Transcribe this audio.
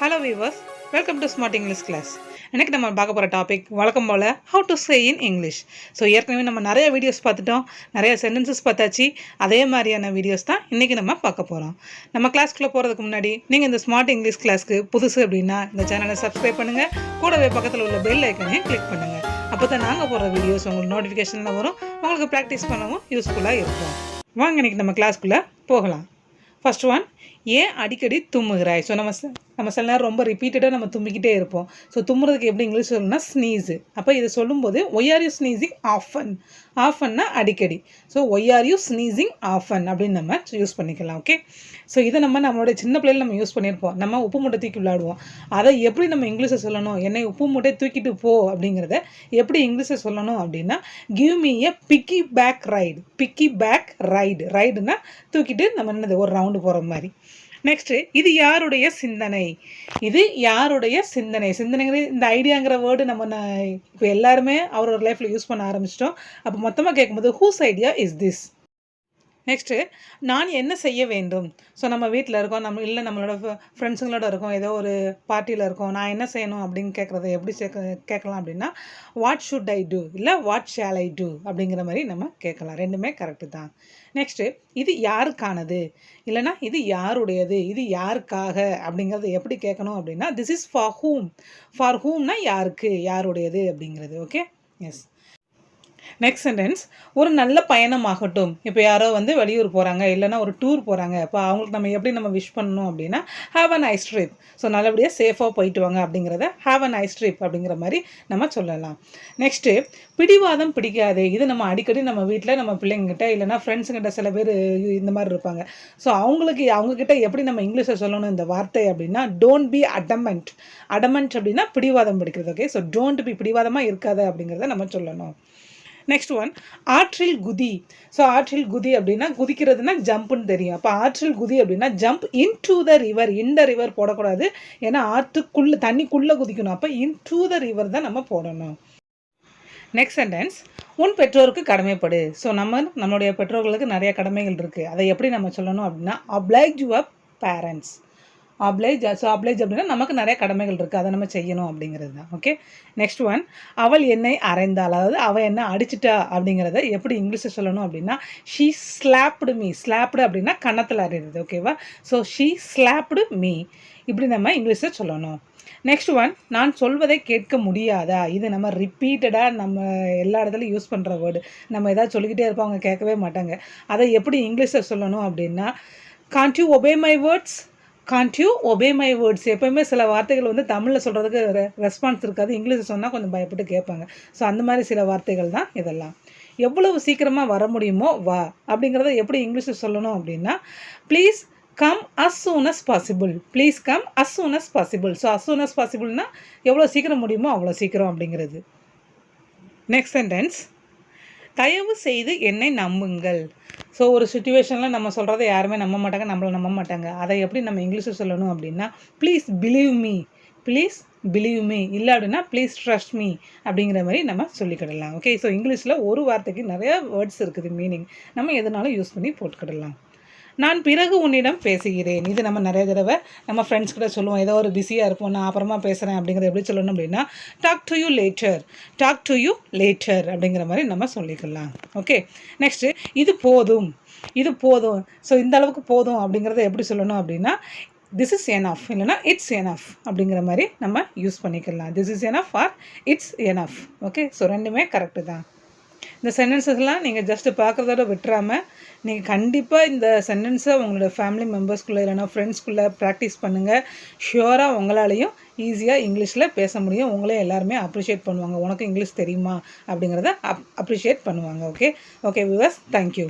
Hello viewers, welcome to Smart English class. இன்னைக்கு நம்ம பார்க்க போகிற டாபிக் வழக்கம் போல் how to say in English. So ஏற்கனவே நம்ம நிறைய வீடியோஸ் பார்த்துட்டோம், நிறைய சென்டென்சஸ் பார்த்தாச்சு. அதே மாதிரியான வீடியோஸ் தான் இன்றைக்கி நம்ம பார்க்க போகிறோம். நம்ம கிளாஸ்க்குள்ளே போகிறதுக்கு முன்னாடி நீங்கள் இந்த ஸ்மார்ட் இங்கிலீஷ் கிளாஸ்க்கு புதுசு அப்படின்னா இந்த சேனலை சப்ஸ்கிரைப் பண்ணுங்கள், கூடவே பக்கத்தில் உள்ள பெல் ஐக்கனையும் கிளிக் பண்ணுங்கள். அப்போ தான் நாங்கள் போடுற வீடியோஸ் உங்களுக்கு நோட்டிஃபிகேஷனில் வரும், உங்களுக்கு ப்ராக்டிஸ் பண்ணவும் யூஸ்ஃபுல்லாக இருக்கும். வாங்க இன்றைக்கி நம்ம கிளாஸ்க்குள்ளே போகலாம். ஃபர்ஸ்ட் ஒன், ஏன் அடிக்கடி தும்முகிறாய்? ஸோ நம்ம சில நேரம் ரொம்ப ரிப்பீட்டடாக நம்ம தும்பிக்கிட்டே இருப்போம். ஸோ தும்முறதுக்கு எப்படி இங்கிலீஷ் சொல்லணும்னா ஸ்னீஸு. அப்போ இதை சொல்லும்போது why are you sneezing often? ஆஃபன்னா அடிக்கடி. So why are you sneezing often அப்படின்னு நம்ம யூஸ் பண்ணிக்கலாம். ஓகே, ஸோ இதை நம்மளுடைய சின்ன பிள்ளைகள் நம்ம யூஸ் பண்ணியிருப்போம். நம்ம உப்பு மூட்டை தூக்கி விளையாடுவோம். அதை எப்படி நம்ம இங்கிலீஷை சொல்லணும், என்னை உப்பு மூட்டை தூக்கிட்டு போ அப்படிங்கிறத எப்படி இங்கிலீஷை சொல்லணும் அப்படின்னா give me a piggyback ride. Piggyback ride, ரைடுன்னா தூக்கிட்டு நம்ம என்னது ஒரு ரவுண்டு போகிற மாதிரி. நெக்ஸ்ட்டு, இது யாருடைய சிந்தனை? இது யாருடைய சிந்தனை? சிந்தனைங்கிற இந்த ஐடியாங்கிற வேர்டு நம்ம இப்போ எல்லாருமே அவரோட லைஃப்பில் யூஸ் பண்ண ஆரம்பிச்சிட்டோம். அப்போ மொத்தமாக கேட்கும்போது whose idea is this? Next, நான் என்ன செய்ய வேண்டும்? ஸோ நம்ம வீட்டில் இருக்கோம், இல்லை நம்மளோட ஃப்ரெண்ட்ஸுங்களோட இருக்கோம், ஏதோ ஒரு பார்ட்டியில் இருக்கோம், நான் என்ன செய்யணும் அப்படின்னு கேட்குறத எப்படி கேட்கலாம் அப்படின்னா வாட் ஷுட் ஐ டூ, இல்லை வாட் ஷேல் ஐ டூ அப்படிங்கிற மாதிரி நம்ம கேட்கலாம். ரெண்டுமே கரெக்டு தான். நெக்ஸ்ட்டு, இது யாருக்கானது, இல்லைனா இது யாருடையது, இது யாருக்காக அப்படிங்கிறது எப்படி கேட்கணும் அப்படின்னா this is for whom. For ஹூம்னா யாருக்கு, யாருடையது அப்படிங்கிறது. Okay, S. நெக்ஸ்ட் சென்டென்ஸ், ஒரு நல்ல பயணமாகட்டும். இப்போ யாரோ வெளியூர் போகிறாங்க, இல்லைனா ஒரு டூர் போகிறாங்க. இப்போ அவங்களுக்கு நம்ம எப்படி நம்ம விஷ் பண்ணணும் அப்படின்னா have a nice trip. So நல்லபடியாக சேஃபாக போயிட்டு வாங்க அப்படிங்கிறத ஹாவ் அ நைஸ் ட்ரிப் அப்படிங்கிற மாதிரி நம்ம சொல்லலாம். நெக்ஸ்ட்டு, பிடிவாதம் பிடிக்காது. இது நம்ம அடிக்கடி நம்ம வீட்டில் நம்ம பிள்ளைங்ககிட்ட இல்லைனா ஃப்ரெண்ட்ஸுங்கிட்ட சில பேர் இந்த மாதிரி இருப்பாங்க. ஸோ அவங்கக்கிட்ட எப்படி நம்ம இங்கிலீஷில் சொல்லணும் இந்த வார்த்தை அப்படின்னா டோன்ட் பி அடமெண்ட். அடமெண்ட் அப்படின்னா பிடிவாதம் பிடிக்கிறது. ஓகே, ஸோ டோன்ட் பி, பிடிவாதமாக இருக்காது அப்படிங்கிறத நம்ம சொல்லணும். நெக்ஸ்ட் ஒன், ஆற்றில் குதி. ஸோ ஆற்றில் குதி அப்படின்னா குதிக்கிறதுனா ஜம்ப்னு தெரியும். அப்போ ஆற்றில் குதி அப்படின்னா jump in to the river. In the river போடக்கூடாது, ஏன்னா ஆற்றுக்குள்ளே தண்ணிக்குள்ளே குதிக்கணும். அப்போ இன் டு த ரிவர் தான் நம்ம போடணும். நெக்ஸ்ட் சென்டென்ஸ், உன் பெற்றோருக்கு கடமைப்படு. ஸோ நம்மளுடைய பெற்றோர்களுக்கு நிறைய கடமைகள் இருக்குது. அதை எப்படி நம்ம சொல்லணும் அப்படின்னா oblige your parents. oblige. So oblige அப்படின்னா நமக்கு நிறைய கடமைகள் இருக்குது, அதை நம்ம செய்யணும் அப்படிங்கிறது தான். ஓகே, நெக்ஸ்ட் ஒன், அவள் என்னை அறைந்தாள். அதாவது அவள் என்ன அடிச்சிட்டா அப்படிங்கிறத எப்படி இங்கிலீஷில் சொல்லணும் அப்படின்னா ஷீ ஸ்லாப்டு மீ. ஸ்லாப்டு அப்படின்னா கன்னத்தில் அறையிறது. ஓகேவா? ஸோ ஷீ ஸ்லாப்டு மீ, இப்படி நம்ம இங்கிலீஷில் சொல்லணும். நெக்ஸ்ட் ஒன், நான் சொல்வதை கேட்க முடியாதா. இது நம்ம ரிப்பீட்டடாக நம்ம எல்லா இடத்துலையும் யூஸ் பண்ணுற வேர்டு. நம்ம ஏதாவது சொல்லிக்கிட்டே இருப்போம், அவங்க கேட்கவே மாட்டாங்க. அதை எப்படி இங்கிலீஷில் சொல்லணும் அப்படின்னா Gantt you obey my words. Gantt you obey my words. எப்போயுமே சில வார்த்தைகள் தமிழில் சொல்கிறதுக்கு ரெஸ்பான்ஸ் இருக்காது, இங்கிலீஷில் சொன்னால் கொஞ்சம் பயப்பட்டு கேட்பாங்க. ஸோ அந்த மாதிரி சில வார்த்தைகள் தான் இதெல்லாம். எவ்வளவு சீக்கிரமாக வர முடியுமோ வா அப்படிங்கிறத எப்படி இங்கிலீஷில் சொல்லணும் அப்படின்னா please come as soon as possible. Please come as soon as possible. So as soon as பாசிபிள்னா எவ்வளோ சீக்கிரம் முடியுமோ அவ்வளோ சீக்கிரம் அப்படிங்கிறது. நெக்ஸ்ட் சென்டென்ஸ், தயவு செய்து என்னை நம்புங்கள். ஸோ ஒரு சுச்சுவேஷனில் நம்ம சொல்கிறத யாருமே நம்ப மாட்டாங்க, நம்மளை நம்ப மாட்டாங்க. அதை எப்படி நம்ம இங்கிலீஷில் சொல்லணும் அப்படின்னா please believe me. Please believe me, இல்லை அப்படின்னா ப்ளீஸ் ட்ரஸ்ட் மீ அப்படிங்கிற மாதிரி நம்ம சொல்லிக்கிடலாம். ஓகே, ஸோ இங்கிலீஷில் ஒரு வார்த்தைக்கு நிறையா வேர்ட்ஸ் இருக்குது, மீனிங். நம்ம எதனாலும் யூஸ் பண்ணி போட்டுக்கிடலாம். நான் பிறகு உன்னிடம் பேசுகிறேன். இது நம்ம நிறைய தடவை நம்ம ஃப்ரெண்ட்ஸ் கிட்ட சொல்லுவோம். ஏதோ ஒரு பிஸியாக இருப்போம், நான் அப்புறமா பேசுகிறேன் அப்படிங்கிறத எப்படி சொல்லணும் அப்படின்னா talk to you later. Talk to you later அப்படிங்கிற மாதிரி நம்ம சொல்லிக்கலாம். ஓகே, நெக்ஸ்ட்டு, இது போதும். இது போதும். ஸோ இந்த அளவுக்கு போதும் அப்படிங்கிறத எப்படி சொல்லணும் அப்படின்னா திஸ் இஸ் எனஃப், இல்லைனா இட்ஸ் எனஃப் அப்படிங்கிற மாதிரி நம்ம யூஸ் பண்ணிக்கலாம். This is enough or it's enough. Okay, so ரெண்டுமே கரெக்டு தான். இந்த சென்டென்சஸ்லாம் நீங்கள் ஜஸ்ட்டு பார்க்குறதோட விட்டுறாமல் நீங்கள் கண்டிப்பாக இந்த சென்டென்ஸை உங்களோட ஃபேமிலி மெம்பர்ஸ்குள்ளே இல்லைனா ஃப்ரெண்ட்ஸ்குள்ளே ப்ராக்டிஸ் பண்ணுங்கள். ஷியோராக உங்களாலையும் ஈஸியாக இங்கிலீஷில் பேச முடியும். உங்களே எல்லாருமே அப்ரிஷியேட் பண்ணுவாங்க. உனக்கு இங்கிலீஷ் தெரியுமா அப்படிங்கிறத அப்ரிஷியேட் பண்ணுவாங்க. Okay, okay viewers, thank you.